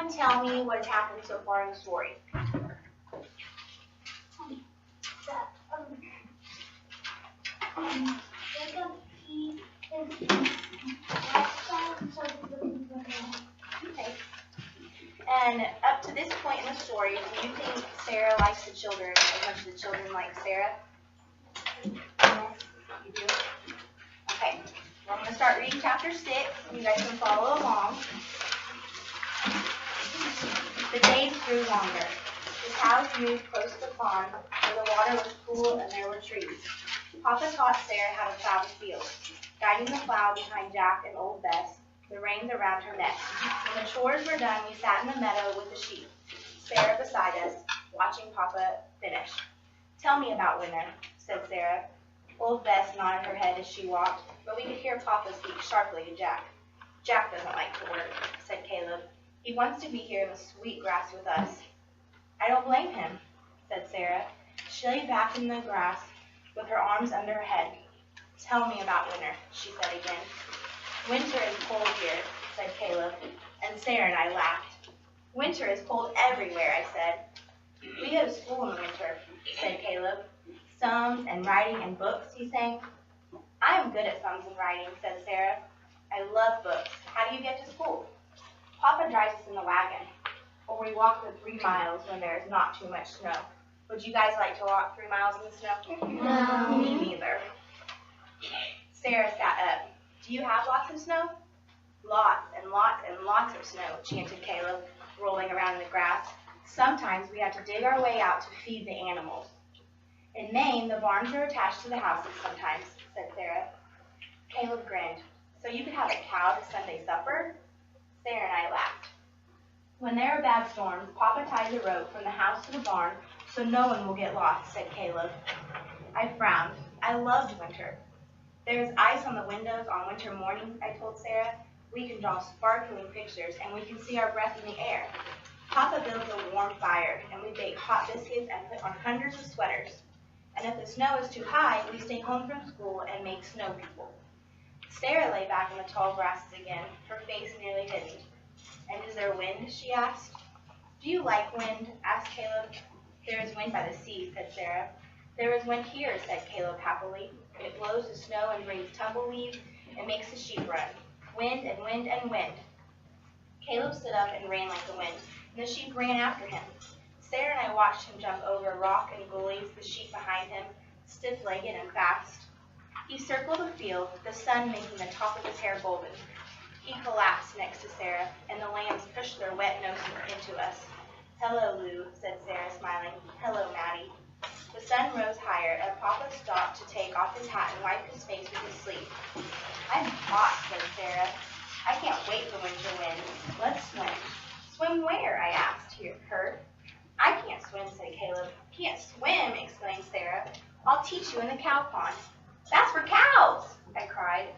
Everyone tell me what has happened so far in the story. Okay. And up to this point in the story, do you think Sarah likes the children as much as the children like Sarah? Yes. You do? Okay. Well, I'm going to start reading chapter 6. You guys can follow along. The days grew longer. The cows moved close to the pond, where the water was cool and there were trees. Papa taught Sarah how to plow the field, guiding the plow behind Jack and old Bess, the reins around her neck. When the chores were done, we sat in the meadow with the sheep, Sarah beside us, watching Papa finish. Tell me about winter, said Sarah. Old Bess nodded her head as she walked, but we could hear Papa speak sharply to Jack. Jack doesn't like to work, said Caleb. He wants to be here in the sweet grass with us. I don't blame him, said Sarah. She lay back in the grass with her arms under her head. Tell me about winter, she said again. Winter is cold here, said Caleb, and Sarah and I laughed. Winter is cold everywhere, I said. We go to school in the winter, said Caleb. Sums and writing and books, he sang. I am good at sums and writing, said Sarah. I love books. How do you get to school? Papa drives us in the wagon, or we walk the 3 miles when there is not too much snow. Would you guys like to walk 3 miles in the snow? No. Me neither. Sarah sat up. Do you have lots of snow? Lots and lots and lots of snow, chanted Caleb, rolling around in the grass. Sometimes we have to dig our way out to feed the animals. In Maine, the barns are attached to the houses sometimes, said Sarah. Caleb grinned. So you could have a cow to Sunday supper? Sarah and I laughed. When there are bad storms, Papa ties a rope from the house to the barn so no one will get lost, said Caleb. I frowned. I loved winter. There's ice on the windows on winter mornings, I told Sarah. We can draw sparkling pictures and we can see our breath in the air. Papa builds a warm fire and we bake hot biscuits and put on hundreds of sweaters. And if the snow is too high, we stay home from school and make snow people. Sarah lay back in the tall grasses again, her face nearly hidden. And is there wind? She asked. Do you like wind? Asked Caleb. There is wind by the sea, said Sarah. There is wind here, said Caleb happily. It blows the snow and brings tumbleweeds and makes the sheep run. Wind and wind and wind. Caleb stood up and ran like the wind, and the sheep ran after him. Sarah and I watched him jump over rock and gullies, the sheep behind him, stiff-legged and fast. He circled the field, the sun making the top of his hair golden. He collapsed next to Sarah, and the lambs pushed their wet noses into us. Hello, Lou, said Sarah, smiling. Hello, Maddie. The sun rose higher, and Papa stopped to take off his hat and wipe his face with his sleeve. I'm hot, said Sarah. I can't wait for winter wind. Let's swim. Swim where? I asked her. I can't swim, said Caleb. Can't swim, exclaimed Sarah. I'll teach you in the cow pond. That's for cows, I cried.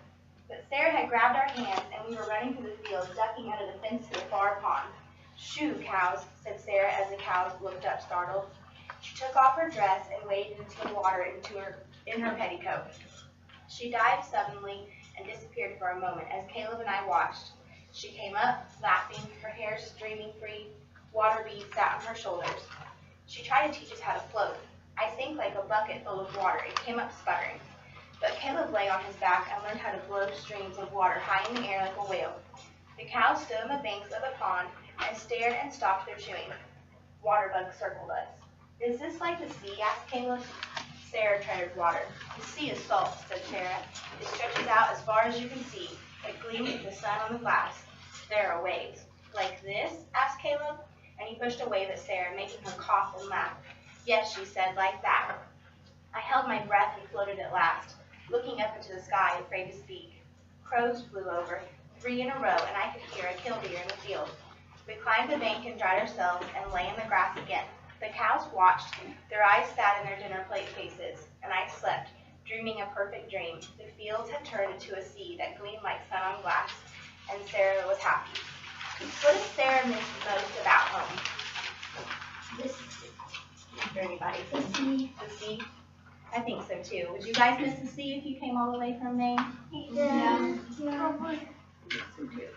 But Sarah had grabbed our hands, and we were running through the field, ducking under the fence to the far pond. Shoo, cows, said Sarah as the cows looked up startled. She took off her dress and waded into the water in her petticoat. She dived suddenly and disappeared for a moment as Caleb and I watched. She came up, laughing, her hair streaming free, water beads sat on her shoulders. She tried to teach us how to float. I sank like a bucket full of water and came up sputtering. But Caleb lay on his back and learned how to blow streams of water high in the air like a whale. The cows stood on the banks of the pond and stared and stopped their chewing. Water bugs circled us. Is this like the sea? Asked Caleb. Sarah treaded water. The sea is salt, said Sarah. It stretches out as far as you can see. It gleams with the sun on the glass. There are waves. Like this? Asked Caleb, and he pushed a wave at Sarah, making her cough and laugh. Yes, she said, like that. I held my breath and floated at last, looking up into the sky, afraid to speak. Crows flew over, 3 in a row, and I could hear a killdeer in the field. We climbed the bank and dried ourselves and lay in the grass again. The cows watched, their eyes sat in their dinner plate faces, and I slept, dreaming a perfect dream. The fields had turned into a sea that gleamed like sun on glass, and Sarah was happy. What does Sarah miss most about home? Is there anybody? The sea. The sea? I think so too. Would you guys miss the sea if you came all the way from Maine? Yeah. I think so too.